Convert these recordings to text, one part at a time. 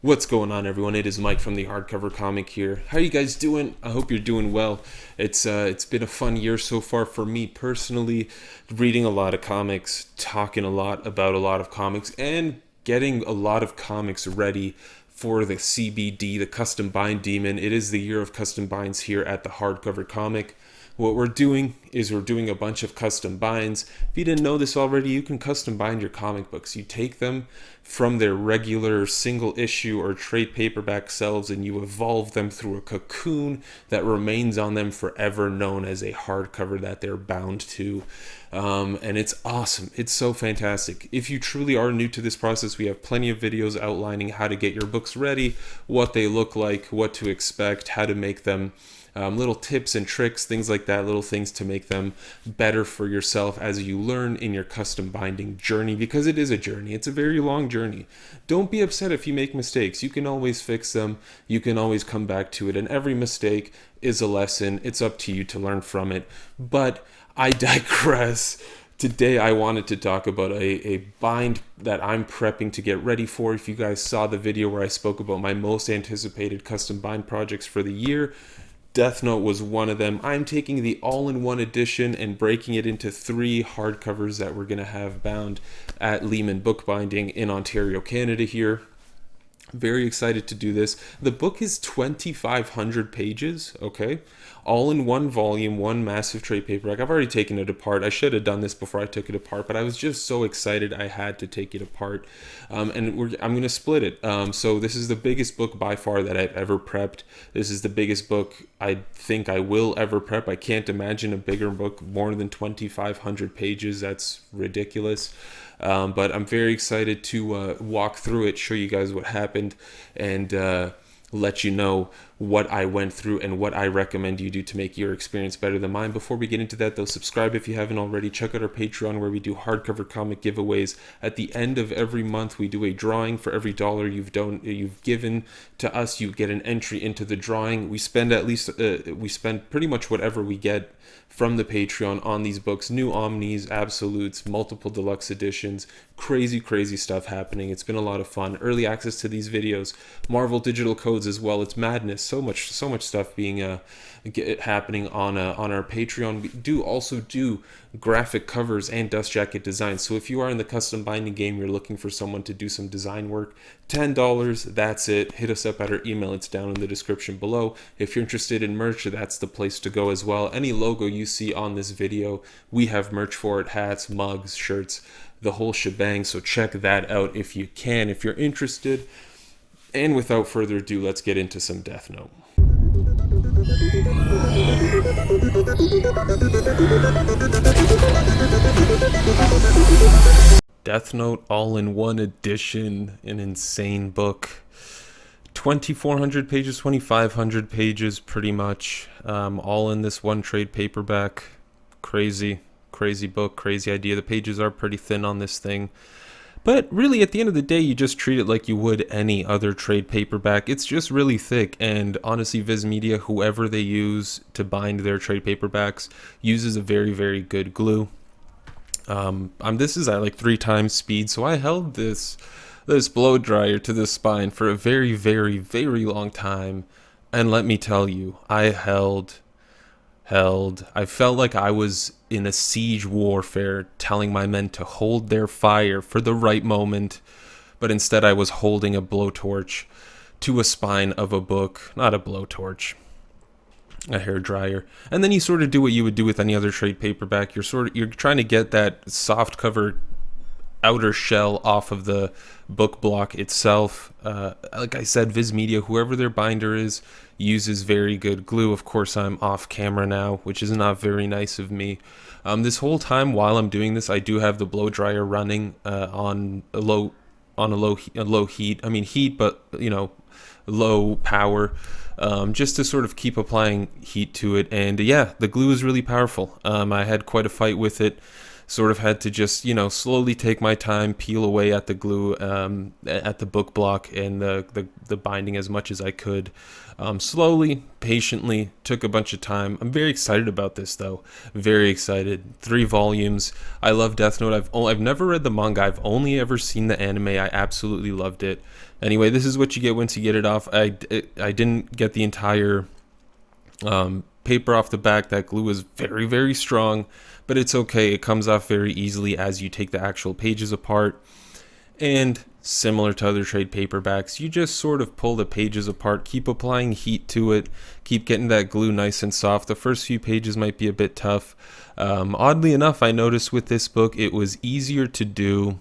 What's going on, everyone? It is Mike from the Hardcover Comic here. How are you guys doing? I hope you're doing well. It's been a fun year so far for me personally, reading a lot of comics, talking a lot about a lot of comics, and getting a lot of comics ready for the CBD, the Custom Bind Demon. It is the year of custom binds here at the Hardcover Comic. What we're doing is we're doing a bunch of custom binds. If you didn't know this already, you can custom bind your comic books. You take them from their regular single issue or trade paperback selves and you evolve them through a cocoon that remains on them forever, known as a hardcover that they're bound to. And it's awesome. It's so fantastic. If you truly are new to this process, we have plenty of videos outlining how to get your books ready, what they look like, what to expect, how to make them. Little tips and tricks, things like that, little things to make them better for yourself as you learn in your custom binding journey, because it is a journey. It's a very long journey. Don't be upset if you make mistakes. You can always fix them. You can always come back to it, and every mistake is a lesson. It's up to you to learn from it. But I digress. Today I wanted to talk about a bind that I'm prepping to get ready for. If you guys saw the video where I spoke about my most anticipated custom bind projects for the year, Death Note was one of them. I'm taking the all-in-one edition and breaking it into 3 hardcovers that we're going to have bound at Lehman Bookbinding in Ontario, Canada here. Very excited to do this. The book is 2,500 pages, okay? All in one volume, one massive trade paperback. I've already taken it apart. I should have done this before I took it apart, but I was just so excited I had to take it apart. I'm going to split it. So this is the biggest book by far that I've ever prepped. This is the biggest book I think I will ever prep. I can't imagine a bigger book, more than 2,500 pages. That's ridiculous. But I'm very excited to walk through it, show you guys what happened, and let you know what I went through and what I recommend you do to make your experience better than mine. Before we get into that, though, subscribe if you haven't already. Check out our Patreon, where we do hardcover comic giveaways. At the end of every month, we do a drawing. For every dollar you've given to us, you get an entry into the drawing. We spend pretty much whatever we get from the Patreon on these books. New omnis, absolutes, multiple deluxe editions, crazy stuff happening. It's been a lot of fun. Early access to these videos, Marvel digital codes as well. It's madness. So much stuff being happening on our Patreon. We also do graphic covers and dust jacket designs. So if you are in the custom binding game, you're looking for someone to do some design work, $10, that's it. Hit us up at our email. It's down in the description below. If you're interested in merch, that's the place to go as well. Any logo you see on this video, we have merch for it: hats, mugs, shirts, the whole shebang. So check that out if you can, if you're interested. And without further ado, let's get into some Death Note. Death Note all-in-one edition, an insane book. 2,400 pages, 2,500 pages pretty much, all in this one trade paperback. Crazy book, crazy idea. The pages are pretty thin on this thing. But really, at the end of the day, you just treat it like you would any other trade paperback. It's just really thick, and honestly, Viz Media, whoever they use to bind their trade paperbacks, uses a very good glue. This is at like 3 times speed, so I held this blow dryer to the spine for a very long time, and let me tell you, I felt like I was in a siege warfare, telling my men to hold their fire for the right moment, but instead I was holding a blowtorch to a spine of a book. Not a blowtorch, a hair dryer. And then you sort of do what you would do with any other trade paperback. You're trying to get that soft cover outer shell off of the book block itself. Like I said, Viz Media, whoever their binder is, uses very good glue. Of course, I'm off camera now, which is not very nice of me. This whole time while I'm doing this, I do have the blow dryer running on a low heat. I mean heat, but low power, just to sort of keep applying heat to it. And yeah, the glue is really powerful. I had quite a fight with it. sort of had to just, slowly take my time, peel away at the glue, at the book block and the binding as much as I could. Slowly, patiently, took a bunch of time. I'm very excited about this, though. Very excited. 3 volumes. I love Death Note. I've never read the manga. I've only ever seen the anime. I absolutely loved it. Anyway, this is what you get once you get it off. I didn't get the entire paper off the back. That glue is very, very strong, but it's okay. It comes off very easily as you take the actual pages apart. And similar to other trade paperbacks, you just sort of pull the pages apart, keep applying heat to it, keep getting that glue nice and soft. The first few pages might be a bit tough. Oddly enough, I noticed with this book, it was easier to do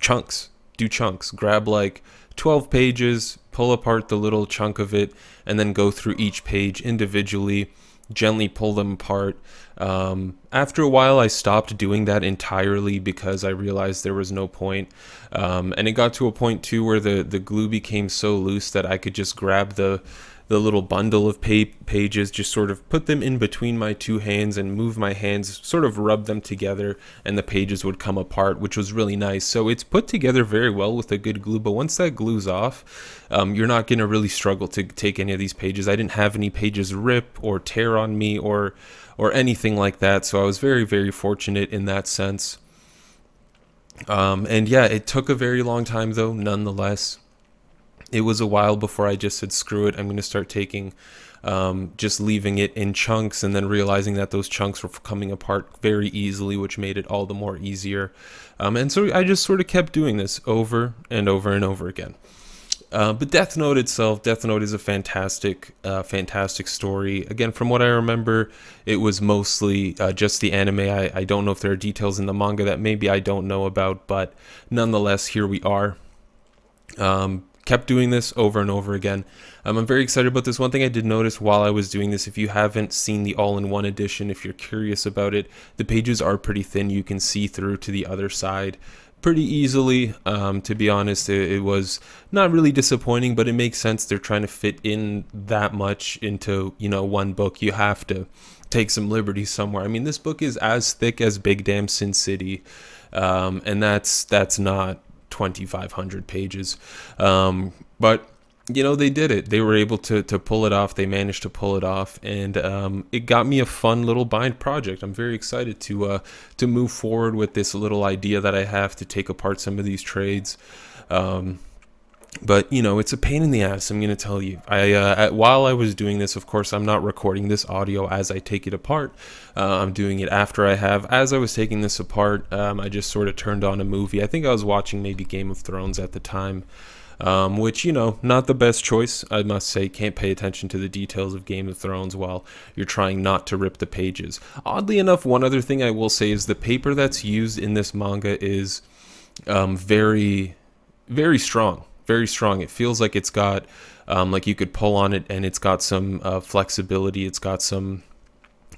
chunks. Do chunks. Grab like 12 pages, pull apart the little chunk of it, and then go through each page individually. Gently pull them apart. After a while, I stopped doing that entirely because I realized there was no point. And it got to a point too where the glue became so loose that I could just grab the little bundle of pages, just sort of put them in between my 2 hands and move my hands, sort of rub them together, and the pages would come apart, which was really nice. So it's put together very well with a good glue, but once that glue's off, you're not going to really struggle to take any of these pages. I didn't have any pages rip or tear on me or anything like that, so I was very, very fortunate in that sense. And yeah, it took a very long time though, nonetheless. It was a while before I just said, screw it, I'm going to start taking, just leaving it in chunks, and then realizing that those chunks were coming apart very easily, which made it all the more easier. And so I just sort of kept doing this over and over and over again. But Death Note itself, Death Note is a fantastic story. Again, from what I remember, it was mostly just the anime. I don't know if there are details in the manga that maybe I don't know about, but nonetheless, here we are. Kept doing this over and over again. I'm very excited about this. One thing I did notice while I was doing this, if you haven't seen the all-in-one edition, if you're curious about it, the pages are pretty thin. You can see through to the other side pretty easily. To be honest, it was not really disappointing, but it makes sense. They're trying to fit in that much into, one book. You have to take some liberties somewhere. I mean, this book is as thick as Big Damn Sin City, and that's not 2,500 pages, but they did it. They were able to pull it off. They managed to pull it off, and it got me a fun little bind project. I'm very excited to move forward with this little idea that I have to take apart some of these trades. But it's a pain in the ass, I'm going to tell you. While I was doing this, of course, I'm not recording this audio as I take it apart. I'm doing it after I have. As I was taking this apart, I just sort of turned on a movie. I think I was watching maybe Game of Thrones at the time, which, not the best choice, I must say. Can't pay attention to the details of Game of Thrones while you're trying not to rip the pages. Oddly enough, one other thing I will say is the paper that's used in this manga is very, very strong. Very strong. It feels like it's got, like you could pull on it, and it's got some flexibility. It's got some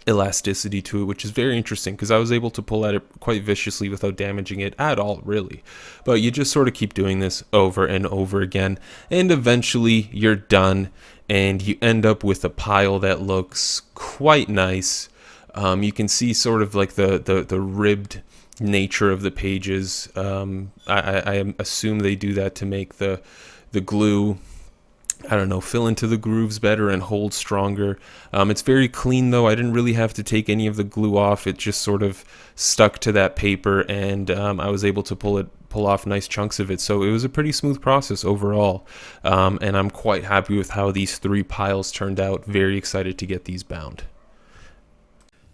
elasticity to it, which is very interesting because I was able to pull at it quite viciously without damaging it at all, really. But you just sort of keep doing this over and over again, and eventually you're done, and you end up with a pile that looks quite nice. You can see sort of like the ribbed nature of the pages. I assume they do that to make the glue, I don't know, fill into the grooves better and hold stronger. It's very clean though. I didn't really have to take any of the glue off. It just sort of stuck to that paper, and I was able to pull off nice chunks of it. So it was a pretty smooth process overall, and I'm quite happy with how these 3 piles turned out. Very excited to get these bound.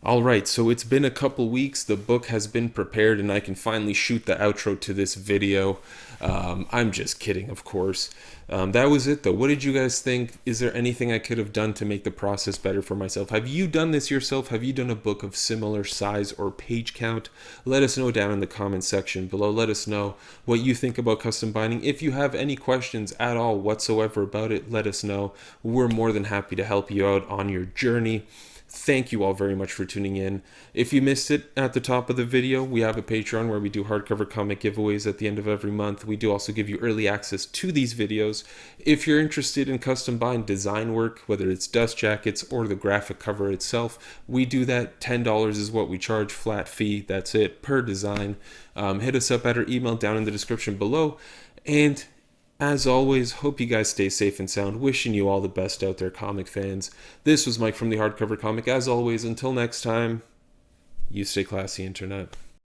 Alright, so it's been a couple weeks, the book has been prepared, and I can finally shoot the outro to this video. I'm just kidding, of course. That was it though. What did you guys think? Is there anything I could have done to make the process better for myself? Have you done this yourself? Have you done a book of similar size or page count? Let us know down in the comment section below. Let us know what you think about custom binding. If you have any questions at all whatsoever about it, let us know. We're more than happy to help you out on your journey. Thank you all very much for tuning in. If you missed it at the top of the video, we have a Patreon where we do hardcover comic giveaways at the end of every month. We do also give you early access to these videos. If you're interested in custom bind design work, whether it's dust jackets or the graphic cover itself, we do that. $10 is what we charge, flat fee. That's it per design. Hit us up at our email down in the description below. And as always, hope you guys stay safe and sound. Wishing you all the best out there, comic fans. This was Mike from the Hardcover Comic. As always, until next time, you stay classy, Internet.